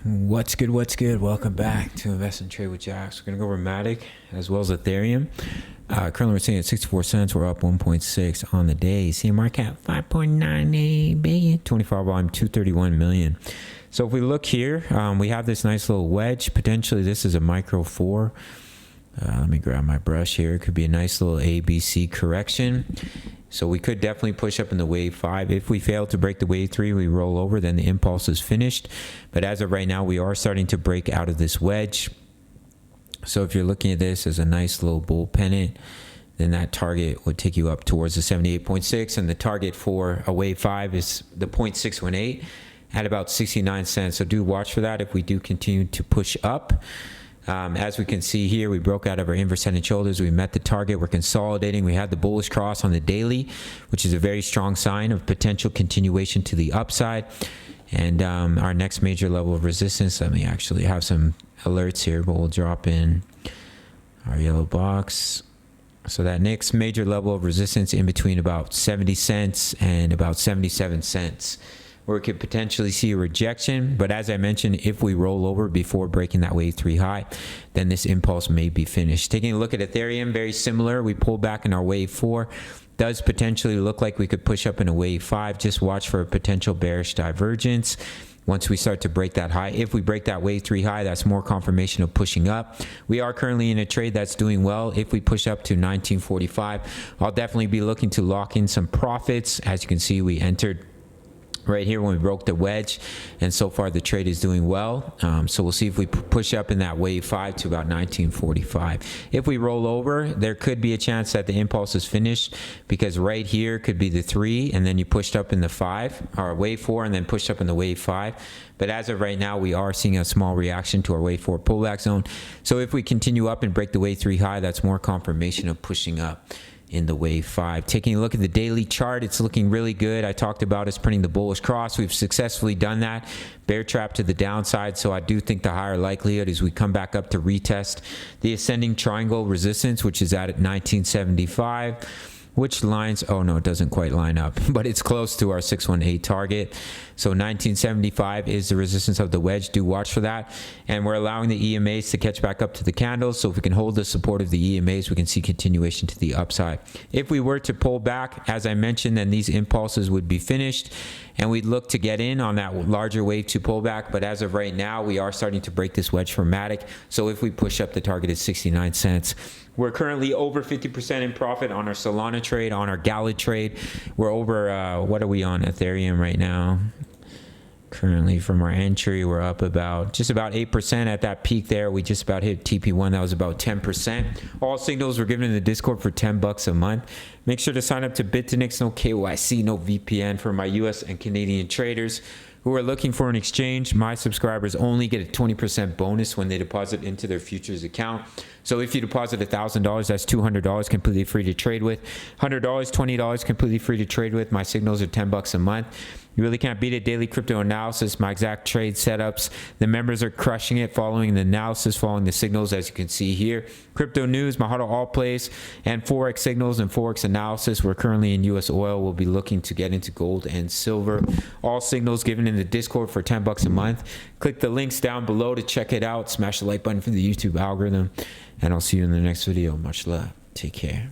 What's good? What's good? Welcome back to Invest and Trade with Jaxx. We're going to go over Matic as well as Ethereum. Currently we're sitting at 64 cents. We're up 1.6 on the day. See market cap 5.98 billion, 24 volume 231 million. So if we look here, we have this nice little wedge. Potentially this is a micro 4. Let me grab my brush here. It could be a nice little ABC correction. So we could definitely push up in the wave 5. If we fail to break the wave 3, we roll over, then the impulse is finished. But as of right now, we are starting to break out of this wedge. So if you're looking at this as a nice little bull pennant, then that target would take you up towards the 78.6, and the target for a wave 5 is the 0.618 at about 69 cents. So do watch for that if we do continue to push up. As we can see here, we broke out of our inverse head and shoulders. We met the target. We're consolidating. We had the bullish cross on the daily, which is a very strong sign of potential continuation to the upside. And our next major level of resistance, let me actually have some alerts here, but we'll drop in our yellow box. So that next major level of resistance in between about 70 cents and about 77 cents. Where we could potentially see a rejection. But as I mentioned, if we roll over before breaking that wave 3 high, then this impulse may be finished. Taking a look at Ethereum, very similar. We pulled back in our wave 4. Does potentially look like we could push up in a wave 5. Just watch for a potential bearish divergence once we start to break that high. If we break that wave 3 high, that's more confirmation of pushing up. We are currently in a trade that's doing well. If we push up to 1945, I'll definitely be looking to lock in some profits. As you can see, we entered right here when we broke the wedge, and so far the trade is doing well. So we'll see if we push up in that wave 5 to about 1945. If we roll over, there could be a chance that the impulse is finished, because right here could be the 3, and then you pushed up in the 5 or wave 4 and then pushed up in the wave 5. But as of right now, we are seeing a small reaction to our wave 4 pullback zone. So if we continue up and break the wave 3 high, that's more confirmation of pushing up in the wave 5. Taking a look at the daily chart, it's looking really good. I talked about us printing the bullish cross. We've successfully done that. Bear trap to the downside. So I do think the higher likelihood is we come back up to retest the ascending triangle resistance, which is at 1975. Which lines, oh no, it doesn't quite line up, but it's close to our 618 target. So 1975 is the resistance of the wedge. Do watch for that. And we're allowing the EMAs to catch back up to the candles. So if we can hold the support of the EMAs, we can see continuation to the upside. If we were to pull back, as I mentioned, then these impulses would be finished, and we'd look to get in on that larger wave 2 pullback. But as of right now, we are starting to break this wedge for Matic. So if we push up, the target is 69 cents. We're currently over 50% in profit on our Solana trade, on our Gala trade. We're over, what are we on Ethereum right now? Currently from our entry, we're up just about 8% at that peak there. We just about hit TP1. That was about 10%. All signals were given in the Discord for $10 a month. Make sure to sign up to Bitfinex. No KYC, no VPN for my US and Canadian traders who are looking for an exchange. My subscribers only get a 20% bonus when they deposit into their futures account. So if you deposit $1,000, that's $200 completely free to trade with. $100, $20 completely free to trade with. My signals are $10 a month. You really can't beat it. Daily crypto analysis, my exact trade setups. The members are crushing it, following the analysis, following the signals, as you can see here. Crypto news, my huddle all plays, and Forex signals and Forex analysis. We're currently in US oil. We'll be looking to get into gold and silver. All signals given in the Discord for $10 a month. Click the links down below to check it out. Smash the like button for the YouTube algorithm, and I'll see you in the next video. Much love. Take care.